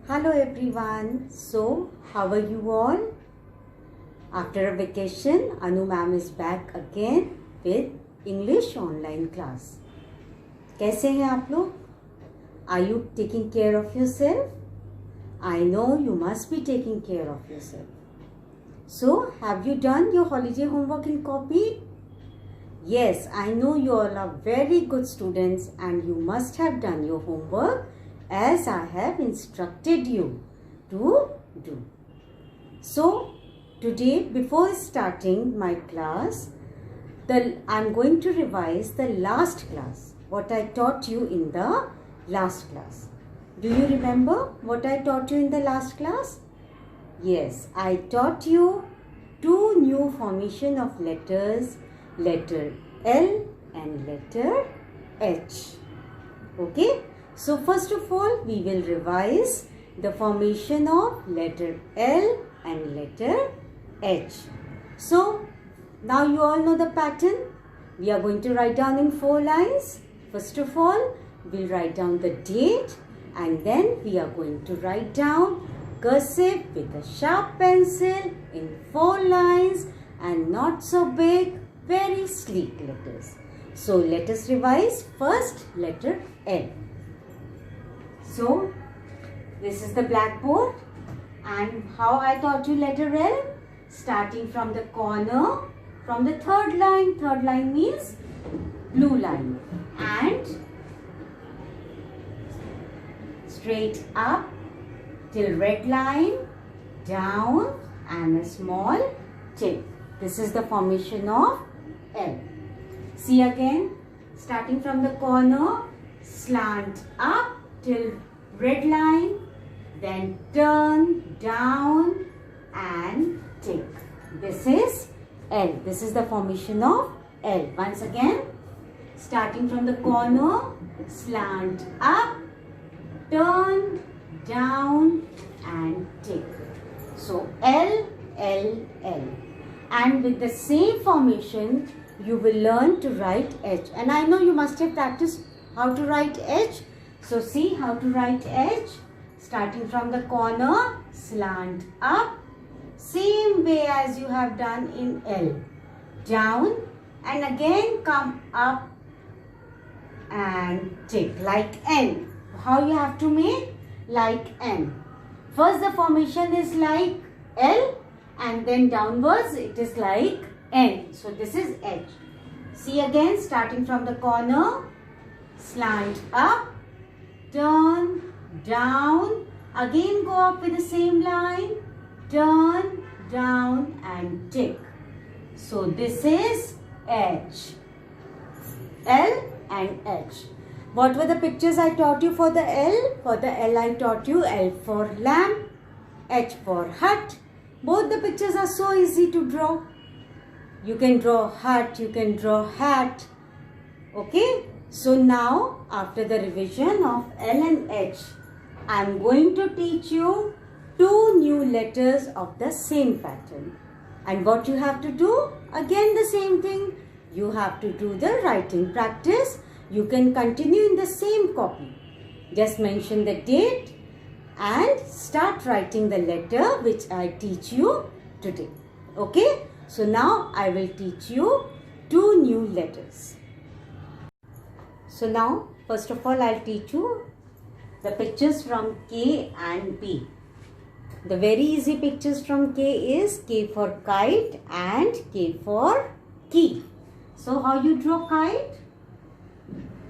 Hello everyone. So, how are you all? After a vacation, Anu ma'am is back again with English online class. कैसे हैं आप लोग? Are you taking care of yourself? I know you must be taking care of yourself. So, have you done your holiday homework in copy? Yes, I know you all are very good students and you must have done your homework as I have instructed you to do. So, today before starting my class, I'm going to revise the last class, what I taught you in the last class. Do you remember what I taught you in the last class? Yes, I taught you two new formation of letters, letter L and letter H. Okay? So first of all, we will revise the formation of letter L and letter H. So now you all know the pattern. We are going to write down in 4 lines. First of all, we'll write down the date and then we are going to write down cursive with a sharp pencil in 4 lines and not so big, very sleek letters. So let us revise first letter L. So this is the blackboard and how I taught you letter L, starting from the corner, from the third line means blue line, and straight up till red line, down and a small tick. This is the formation of L. See again, starting from the corner, slant up till red line, then turn down and tick. This is L. This is the formation of L. Once again, starting from the corner, slant up, turn down and tick. So L, L, L. And with the same formation, you will learn to write H. And I know you must have practiced how to write H. So see how to write H. Starting from the corner, slant up, same way as you have done in L. Down and again come up and tick like N. How you have to make? Like N. First the formation is like L and then downwards it is like N. So this is H. See again, starting from the corner, slant up, turn down, again go up with the same line, turn down and tick. So this is H. L and H. What were the pictures I taught you for the L? For the L I taught you L for lamp, H for hut. Both the pictures are so easy to draw. You can draw hut, you can draw hat. Okay? So now, after the revision of L and H, I am going to teach you 2 new letters of the same pattern. And what you have to do? Again the same thing. You have to do the writing practice. You can continue in the same copy. Just mention the date and start writing the letter which I teach you today. Okay? So now I will teach you 2 new letters. So now, first of all, I'll teach you the pictures from K and B. The very easy pictures from K is K for kite and K for key. So how you draw kite?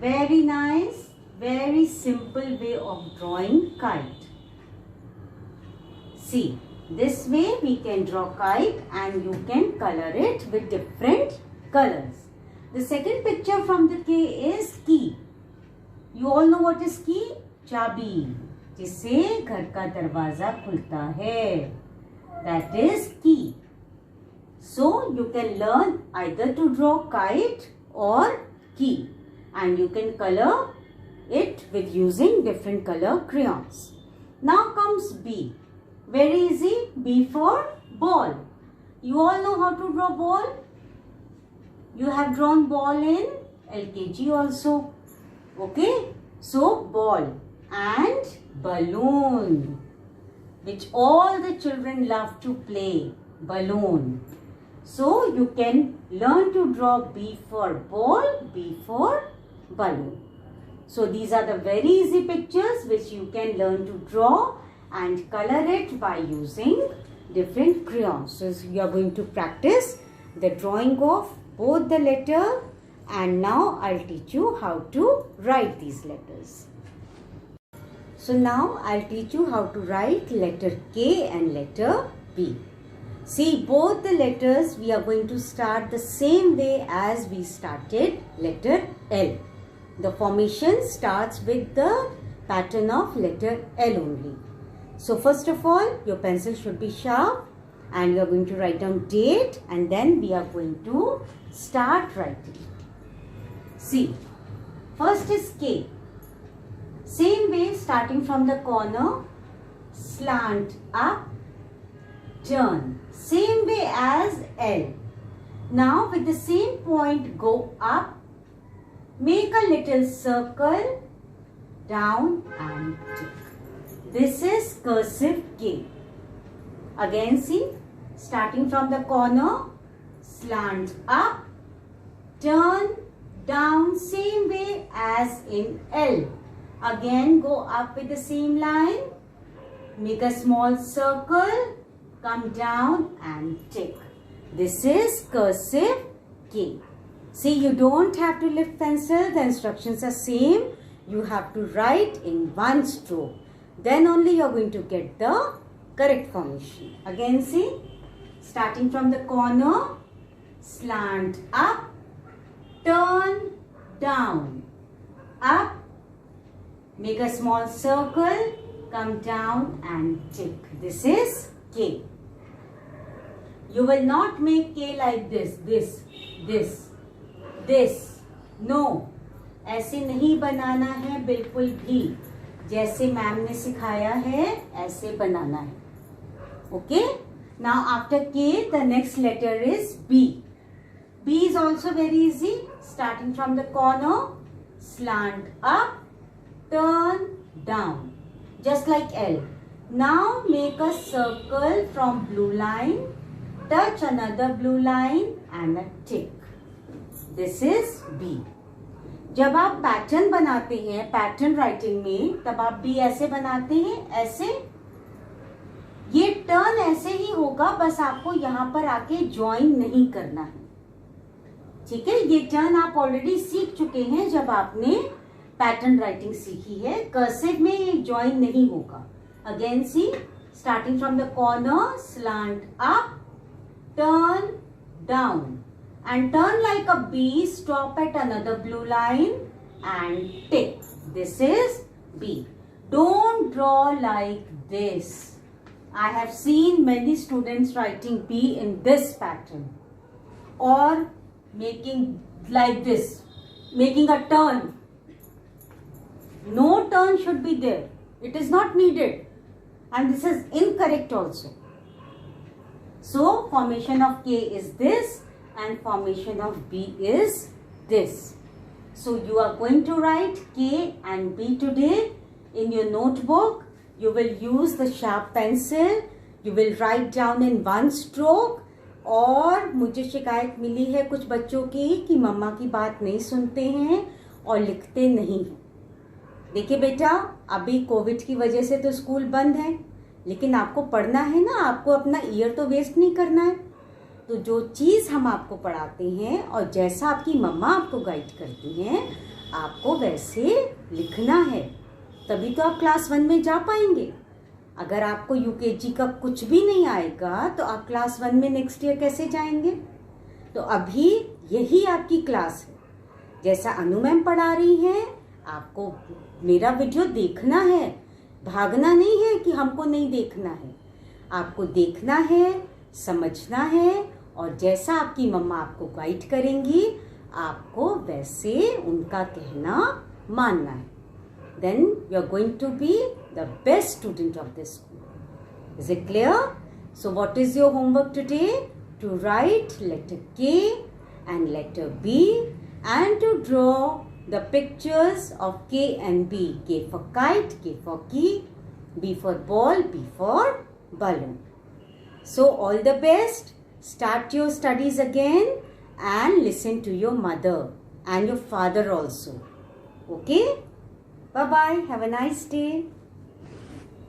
Very nice, very simple way of drawing kite. See, this way we can draw kite and you can color it with different colors. The second picture from the K is key. You all know what is key? चाबी, जिससे घर का दरवाजा खुलता है. That is key. So you can learn either to draw kite or key, and you can color it with using different color crayons. Now comes B. Very easy. B for ball. You all know how to draw ball. You have drawn ball in LKG also. Okay. So ball. and balloon, which all the children love to play, balloon. So you can learn to draw B for ball, B for balloon. So these are the very easy pictures which you can learn to draw and color it by using different crayons. So you are going to practice the drawing of both the letter, and now I'll teach you how to write these letters. So now I'll teach you how to write letter K and letter B. See, both the letters we are going to start the same way as we started letter L. The formation starts with the pattern of letter L only. So first of all, your pencil should be sharp and you are going to write down date, and then we are going to start writing. See, first is K. Same way, starting from the corner, slant up, turn. Same way as L. Now with the same point, go up, make a little circle, down and tick. This is cursive K. Again see, starting from the corner, slant up, turn, down, same way as in L. Again go up with the same line, make a small circle, come down and tick. This is cursive K. See, you don't have to lift pencil, the instructions are same. You have to write in one stroke. Then only you are going to get the correct formation. Again see, starting from the corner, slant up, turn, down, up, make a small circle, come down and tick. This is K. You will not make K like this. No, ऐसे नहीं बनाना है बिल्कुल भी. जैसे ma'am ने सिखाया है ऐसे बनाना है. Okay? Now after K, the next letter is B. B is also very easy. Starting from the corner, slant up, turn down, just like L. Now make a circle from blue line, touch another blue line and a tick. This is B. जब आप pattern बनाते हैं pattern writing में, तब आप B ऐसे बनाते हैं, ऐसे. ये टर्न ऐसे ही होगा, बस आपको यहाँ पर आके ज्वाइन नहीं करना है. ठीक है, ये टर्न आप ऑलरेडी सीख चुके हैं जब आपने पैटर्न राइटिंग सीखी है. कर्सिव में ये ज्वाइन नहीं होगा. Again see, starting from the corner, slant up, turn down and turn like a B, stop at another blue line and tick. This is B. Don't draw like this. I have seen many students writing B in this pattern or making like this, making a turn. No turn should be there. It is not needed, and this is incorrect also. So formation of K is this and formation of B is this. So you are going to write K and B today in your notebook. You will use the sharp pencil. You will write down in one stroke. और मुझे शिकायत मिली है कुछ बच्चों की कि मम्मा की बात नहीं सुनते हैं और लिखते नहीं. देखिए बेटा, अभी कोविड की वजह से तो स्कूल बंद है, लेकिन आपको पढ़ना है ना, आपको अपना ईयर तो वेस्ट नहीं करना है. तो जो चीज़ हम आपको पढ़ाते हैं और जैसा आपकी मम्मा आपको गाइड करती हैं, आपको वैसे लिखना है, तभी तो आप क्लास 1 में जा पाएंगे. अगर आपको यूकेजी का कुछ भी नहीं आएगा तो आप क्लास 1 में नेक्स्ट ईयर कैसे जाएंगे. तो अभी यही आपकी क्लास है. जैसा अनु मैम पढ़ा रही हैं, आपको मेरा वीडियो देखना है, भागना नहीं है कि हमको नहीं देखना है. आपको देखना है, समझना है, और जैसा आपकी मम्मा आपको गाइड करेंगी आपको वैसे उनका कहना मानना है. Then you are going to be the best student of this school. Is it clear? So what is your homework today? To write letter K and letter B and to draw the pictures of K and B. K for kite, K for key, B for ball, B for balloon. So all the best. Start your studies again and listen to your mother and your father also. Okay? Bye-bye. Have a nice day.